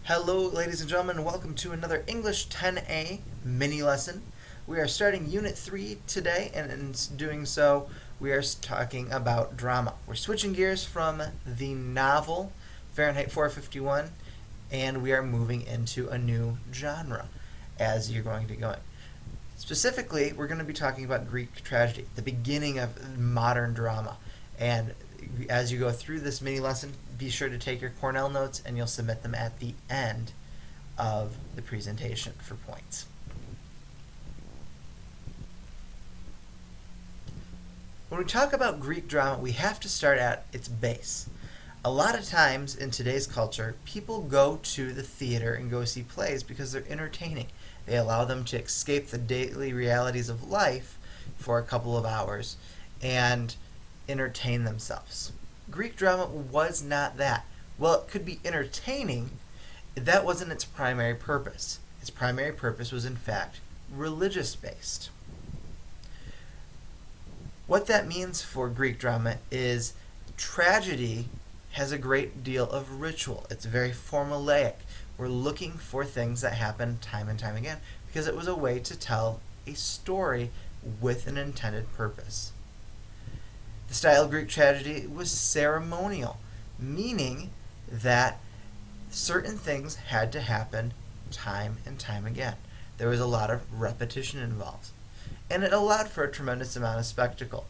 Hello, ladies and gentlemen, and welcome to another English 10A mini lesson. We are starting Unit 3 today, and in doing so, we are talking about drama. We're switching gears from the novel Fahrenheit 451, and we are moving into a new genre as you're going to go in. Specifically, we're going to be talking about Greek tragedy, the beginning of modern drama. And as you go through this mini lesson, be sure to take your Cornell notes and you'll submit them at the end of the presentation for points. When we talk about Greek drama, we have to start at its base. A lot of times in today's culture, people go to the theater and go see plays because they're entertaining. They allow them to escape the daily realities of life for a couple of hours and entertain themselves. Greek drama was not that. Well, it could be entertaining. That wasn't its primary purpose. Its primary purpose was, in fact, religious-based. What that means for Greek drama is tragedy has a great deal of ritual. It's very formulaic. We're looking for things that happen time and time again because it was a way to tell a story with an intended purpose. The style of Greek tragedy was ceremonial, meaning that certain things had to happen time and time again. There was a lot of repetition involved, and it allowed for a tremendous amount of spectacle.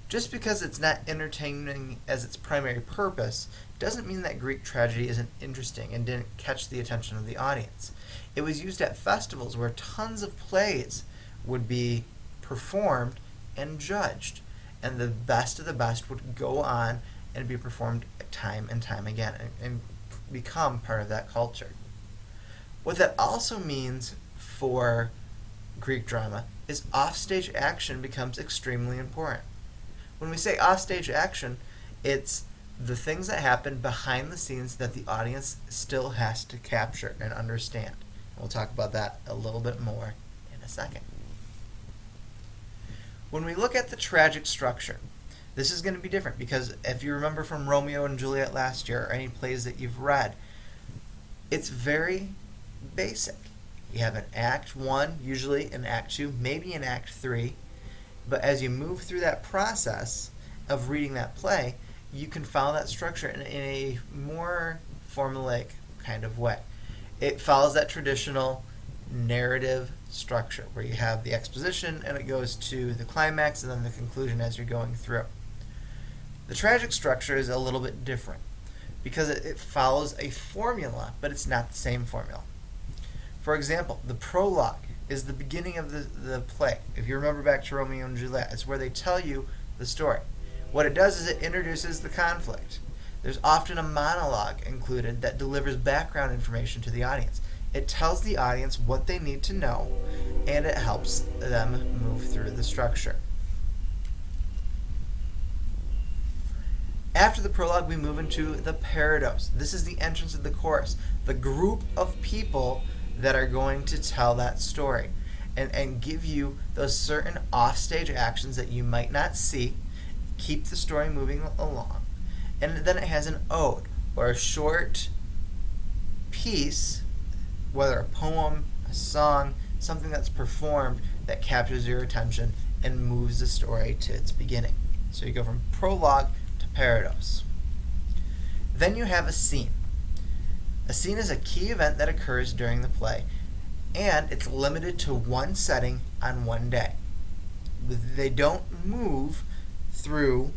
Just because it's not entertaining as its primary purpose doesn't mean that Greek tragedy isn't interesting and didn't catch the attention of the audience. It was used at festivals where tons of plays would be performed and judged, and the best of the best would go on and be performed time and time again and become part of that culture. What that also means for Greek drama is offstage action becomes extremely important. When we say offstage action, it's the things that happen behind the scenes that the audience still has to capture and understand. We'll talk about that a little bit more in a second. When we look at the tragic structure, this is going to be different because if you remember from Romeo and Juliet last year or any plays that you've read, it's very basic. You have an Act 1, usually an Act 2, maybe an Act 3, but as you move through that process of reading that play, you can follow that structure in a more formulaic kind of way. It follows that traditional narrative structure where you have the exposition and it goes to the climax and then the conclusion as you're going through. The tragic structure is a little bit different because it follows a formula, but it's not the same formula. For example, the prologue is the beginning of the play. If you remember back to Romeo and Juliet, it's where they tell you the story. What it does is it introduces the conflict. There's often a monologue included that delivers background information to the audience. It tells the audience what they need to know, and it helps them move through the structure. After the prologue, we move into the parados. This is the entrance of the chorus, the group of people that are going to tell that story and give you those certain offstage actions that you might not see, keep the story moving along. And then it has an ode, or a short piece, whether a poem, a song, something that's performed that captures your attention and moves the story to its beginning. So you go from prologue to parados. Then you have a scene. A scene is a key event that occurs during the play, and it's limited to one setting on one day. They don't move through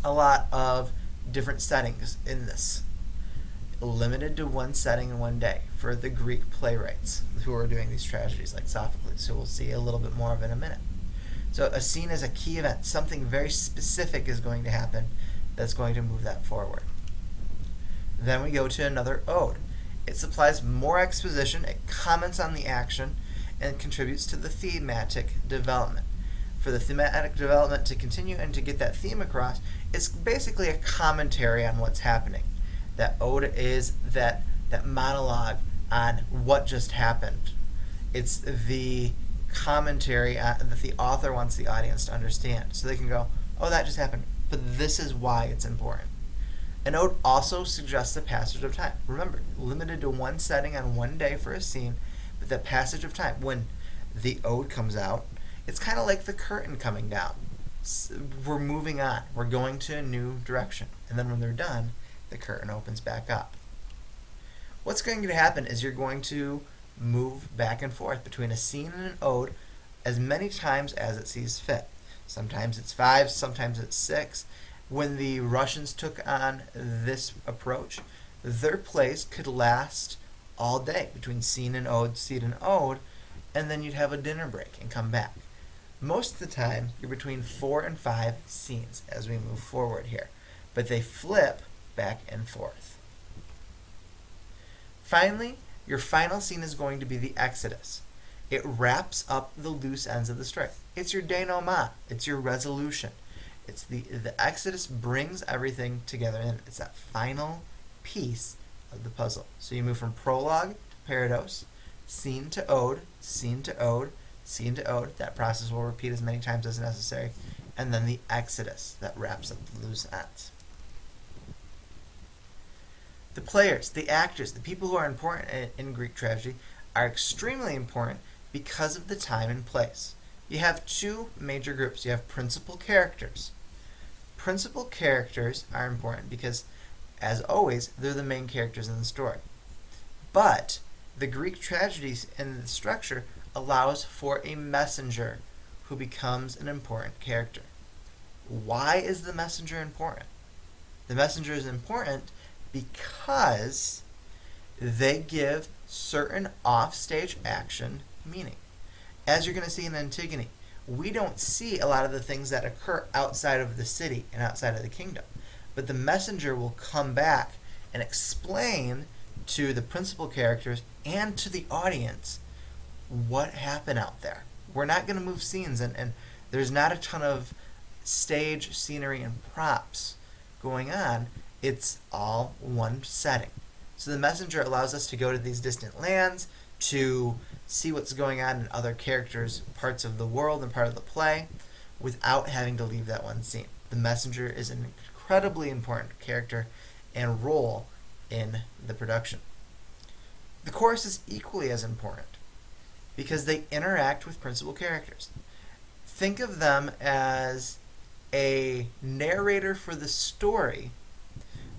a lot of different settings in this. Limited to one setting in one day for the Greek playwrights who are doing these tragedies like Sophocles, who we'll see a little bit more of in a minute. So a scene is a key event. Something very specific is going to happen that's going to move that forward. Then we go to another ode. It supplies more exposition, it comments on the action, and contributes to the thematic development. For the thematic development to continue and to get that theme across, it's basically a commentary on what's happening. That ode is that monologue on what just happened. It's the commentary that the author wants the audience to understand. So they can go, oh, that just happened, but this is why it's important. An ode also suggests the passage of time. Remember, limited to one setting on one day for a scene, but the passage of time. When the ode comes out, it's kind of like the curtain coming down. We're moving on. We're going to a new direction. And then when they're done, the curtain opens back up. What's going to happen is you're going to move back and forth between a scene and an ode as many times as it sees fit. Sometimes it's 5, sometimes it's 6. When the Russians took on this approach, their plays could last all day between scene and ode, and then you'd have a dinner break and come back. Most of the time, you're between 4 and 5 scenes as we move forward here, but they flip back and forth. Finally, your final scene is going to be the Exodus. It wraps up the loose ends of the story. It's your denouement. It's your resolution. It's the Exodus brings everything together, and it's that final piece of the puzzle. So you move from prologue to parados, scene to ode, scene to ode, scene to ode. That process will repeat as many times as necessary. And then the Exodus that wraps up the loose ends. The players, the actors, the people who are important in Greek tragedy are extremely important because of the time and place. You have two major groups. You have principal characters. Principal characters are important because, as always, they're the main characters in the story. But the Greek tragedies and the structure allows for a messenger who becomes an important character. Why is the messenger important? The messenger is important because they give certain offstage action meaning. As you're going to see in Antigone, we don't see a lot of the things that occur outside of the city and outside of the kingdom. But the messenger will come back and explain to the principal characters and to the audience what happened out there. We're not going to move scenes, and there's not a ton of stage, scenery, and props going on. It's all one setting. So the messenger allows us to go to these distant lands, to see what's going on in other characters' parts of the world and part of the play, without having to leave that one scene. The messenger is an incredibly important character and role in the production. The chorus is equally as important because they interact with principal characters. Think of them as a narrator for the story,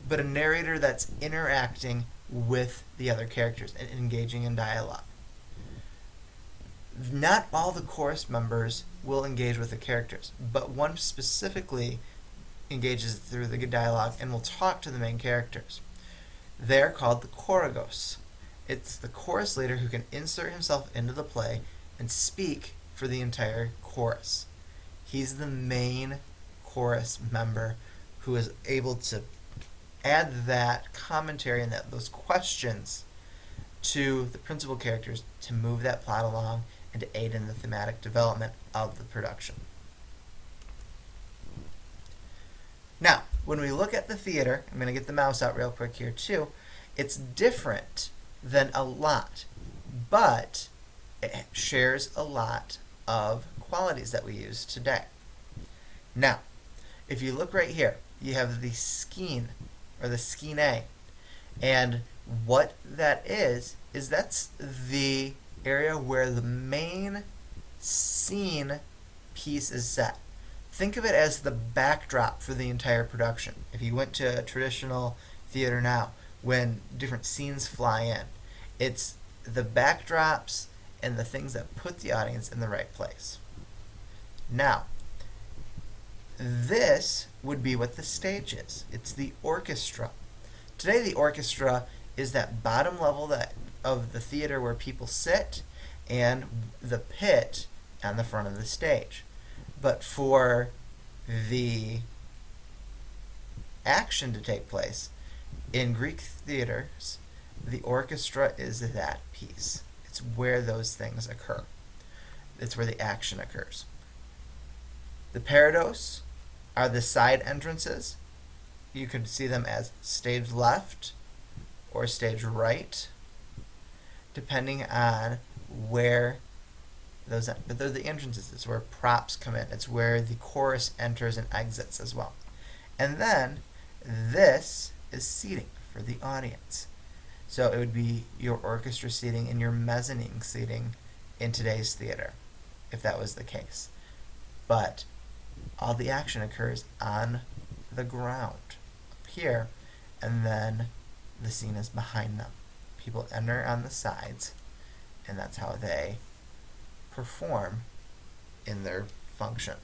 but a narrator that's interacting with the other characters and engaging in dialogue. Not all the chorus members will engage with the characters, but one specifically engages through the dialogue and will talk to the main characters. They're called the choragos. It's the chorus leader who can insert himself into the play and speak for the entire chorus. He's the main chorus member who is able to add that commentary and those questions to the principal characters to move that plot along and to aid in the thematic development of the production. Now, when we look at the theater, I'm going to get the mouse out real quick here too, it's different than a lot, but it shares a lot of qualities that we use today. Now, if you look right here, you have the skene, or the skene, and what that is that's the area where the main scene piece is set. Think of it as the backdrop for the entire production. If you went to a traditional theater now, when different scenes fly in, it's the backdrops and the things that put the audience in the right place. Now, this would be what the stage is. It's the orchestra. Today the orchestra is that bottom level of the theater where people sit, and the pit on the front of the stage. But for the action to take place in Greek theaters, the orchestra is that piece. It's where those things occur. It's where the action occurs. The parados are the side entrances. You could see them as stage left or stage right, depending on where those are. But they're the entrances. It's where props come in. It's where the chorus enters and exits as well. And then this is seating for the audience. So it would be your orchestra seating and your mezzanine seating in today's theater, if that was the case. But all the action occurs on the ground up here, and then the scene is behind them. People enter on the sides, and that's how they perform in their function.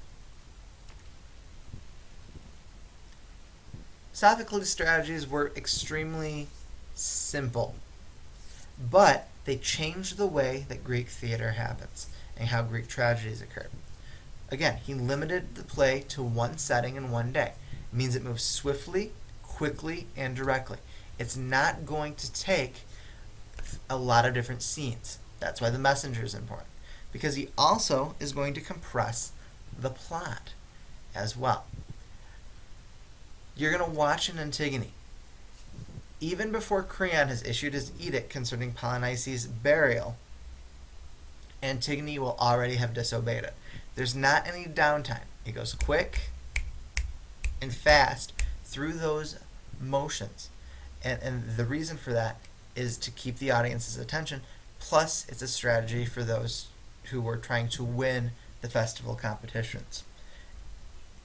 Sophocles' strategies were extremely simple, but they changed the way that Greek theater happens and how Greek tragedies occurred. Again, he limited the play to one setting in one day. It means it moves swiftly, quickly, and directly. It's not going to take a lot of different scenes. That's why the messenger is important, because he also is going to compress the plot as well. You're going to watch an Antigone. Even before Creon has issued his edict concerning Polynices' burial, Antigone will already have disobeyed it. There's not any downtime. It goes quick and fast through those motions. And the reason for that is to keep the audience's attention, plus it's a strategy for those who were trying to win the festival competitions,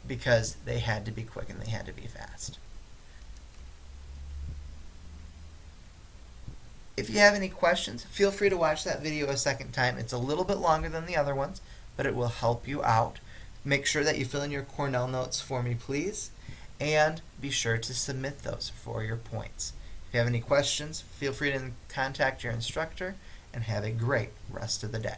because they had to be quick and they had to be fast. If you have any questions, feel free to watch that video a second time. It's a little bit longer than the other ones, but it will help you out. Make sure that you fill in your Cornell notes for me, please, and be sure to submit those for your points. If you have any questions, feel free to contact your instructor, and have a great rest of the day.